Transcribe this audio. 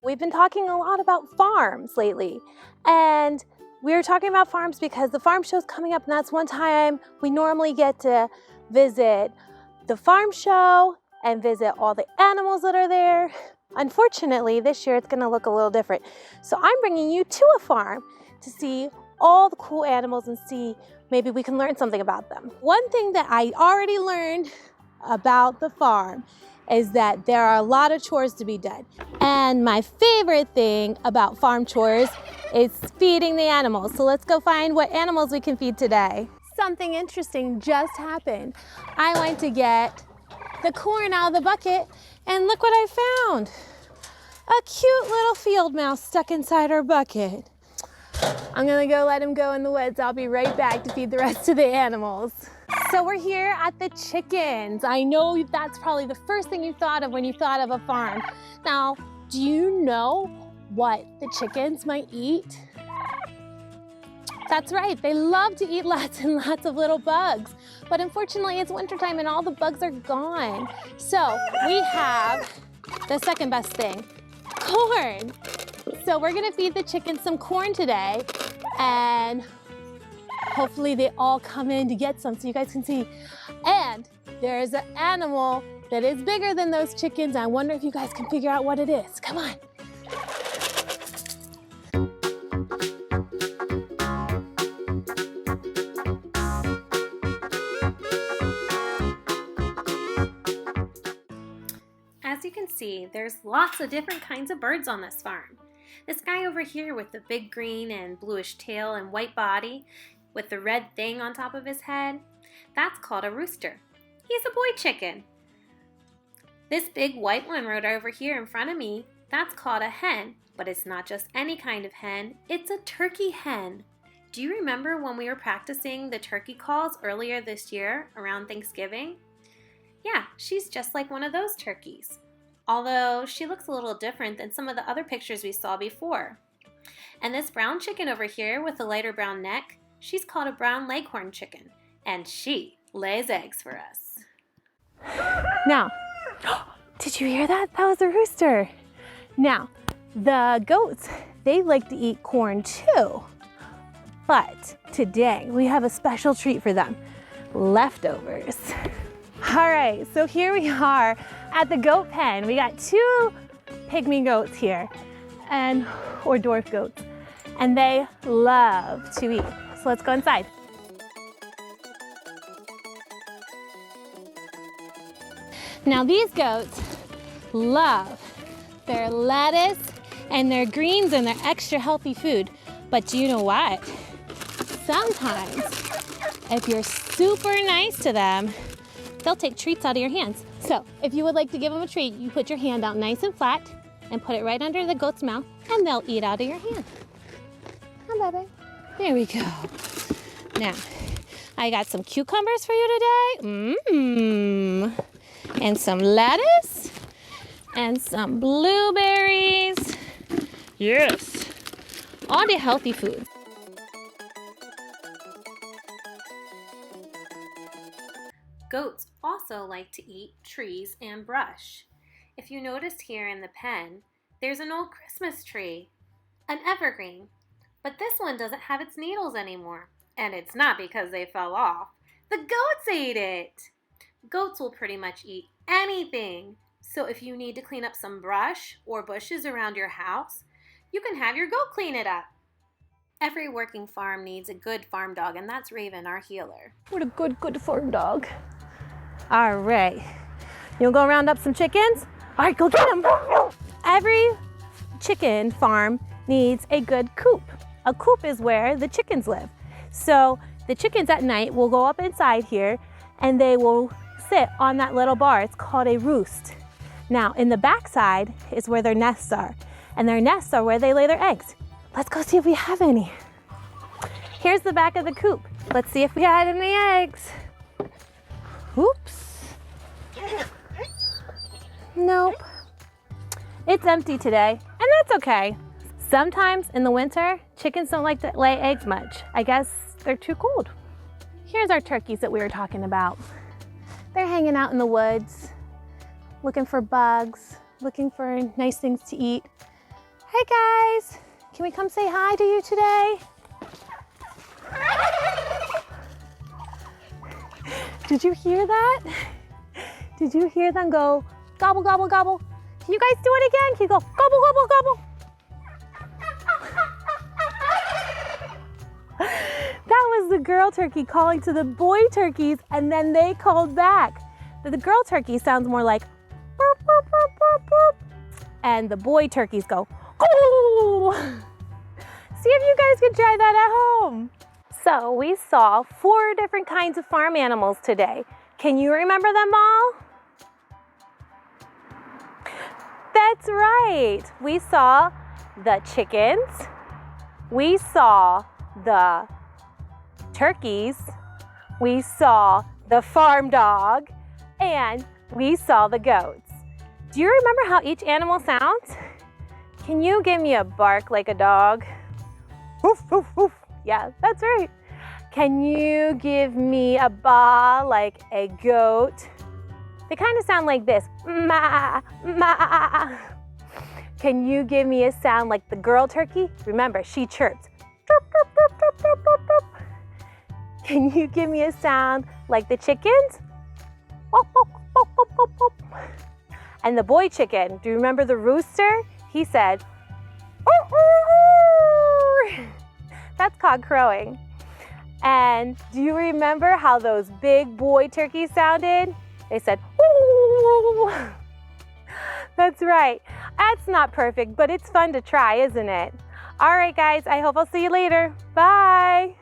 We've been talking a lot about farms lately, and we were talking about farms because the farm show's coming up, and that's one time we normally get to visit the farm show and visit all the animals that are there. Unfortunately, this year it's gonna look a little different. So I'm bringing you to a farm to see all the cool animals and see maybe we can learn something about them. One thing that I already learned about the farm is that there are a lot of chores to be done. And my favorite thing about farm chores is feeding the animals. So let's go find what animals we can feed today. Something interesting just happened. I went to get the corn out of the bucket and look what I found. A cute little field mouse stuck inside our bucket. I'm gonna go let him go in the woods. I'll be right back to feed the rest of the animals. So we're here at the chickens. I know that's probably the first thing you thought of when you thought of a farm. Now, do you know what the chickens might eat? That's right, they love to eat lots and lots of little bugs. But unfortunately, it's wintertime and all the bugs are gone. So we have the second best thing, corn. So we're gonna feed the chickens some corn today, and hopefully they all come in to get some so you guys can see. And there's an animal that is bigger than those chickens. I wonder if you guys can figure out what it is. Come on. As you can see, there's lots of different kinds of birds on this farm. This guy over here with the big green and bluish tail and white body with the red thing on top of his head, that's called a rooster. He's a boy chicken. This big white one right over here in front of me, that's called a hen, but it's not just any kind of hen, it's a turkey hen. Do you remember when we were practicing the turkey calls earlier this year around Thanksgiving? Yeah, she's just like one of those turkeys, although she looks a little different than some of the other pictures we saw before. And this brown chicken over here with the lighter brown neck, she's called a brown leghorn chicken, and she lays eggs for us. Now, did you hear that? That was a rooster. Now, the goats, they like to eat corn too. But today we have a special treat for them, leftovers. All right, so here we are at the goat pen. We got two pygmy goats here, or dwarf goats, and they love to eat. So let's go inside. Now these goats love their lettuce and their greens and their extra healthy food. But do you know what? Sometimes, if you're super nice to them, they'll take treats out of your hands. So if you would like to give them a treat, you put your hand out nice and flat and put it right under the goat's mouth, and they'll eat out of your hand. Come, baby. There we go. Now, I got some cucumbers for you today. And some lettuce. And some blueberries. Yes. All the healthy foods. Goats also like to eat trees and brush. If you notice here in the pen, there's an old Christmas tree, an evergreen. But this one doesn't have its needles anymore. And it's not because they fell off. The goats ate it. Goats will pretty much eat anything. So if you need to clean up some brush or bushes around your house, you can have your goat clean it up. Every working farm needs a good farm dog, and that's Raven, our healer. What a good farm dog. All right, you'll go round up some chickens? All right, go get them. Every chicken farm needs a good coop. A coop is where the chickens live. So the chickens at night will go up inside here and they will sit on that little bar. It's called a roost. Now, in the backside is where their nests are, and their nests are where they lay their eggs. Let's go see if we have any. Here's the back of the coop. Let's see if we had any eggs. Oops. Nope. It's empty today, and that's okay. Sometimes in the winter, chickens don't like to lay eggs much. I guess they're too cold. Here's our turkeys that we were talking about. They're hanging out in the woods, looking for bugs, looking for nice things to eat. Hey guys, can we come say hi to you today? Did you hear that? Did you hear them go gobble, gobble, gobble? Can you guys do it again? Can you go gobble, gobble, gobble? That was the girl turkey calling to the boy turkeys, and then they called back. The girl turkey sounds more like burp, burp, burp, burp, burp, and the boy turkeys go oh. See if you guys can try that at home. So we saw 4 different kinds of farm animals today. Can you remember them all? That's right. We saw the chickens, we saw the turkeys, we saw the farm dog, and we saw the goats. Do you remember how each animal sounds? Can you give me a bark like a dog? Woof, woof, woof. Yeah, that's right. Can you give me a baa like a goat? They kind of sound like this. Ma, ma. Can you give me a sound like the girl turkey? Remember, she chirps. Chirp, chirp, chirp, chirp, chirp, chirp, chirp. Can you give me a sound like the chickens? Wop, wop, wop, wop, wop, wop. And the boy chicken, do you remember the rooster? He said, "Ooh, ooh, ooh." That's called crowing. And do you remember how those big boy turkeys sounded? They said, "Ooh." That's right. That's not perfect, but it's fun to try, isn't it? All right, guys, I hope I'll see you later. Bye.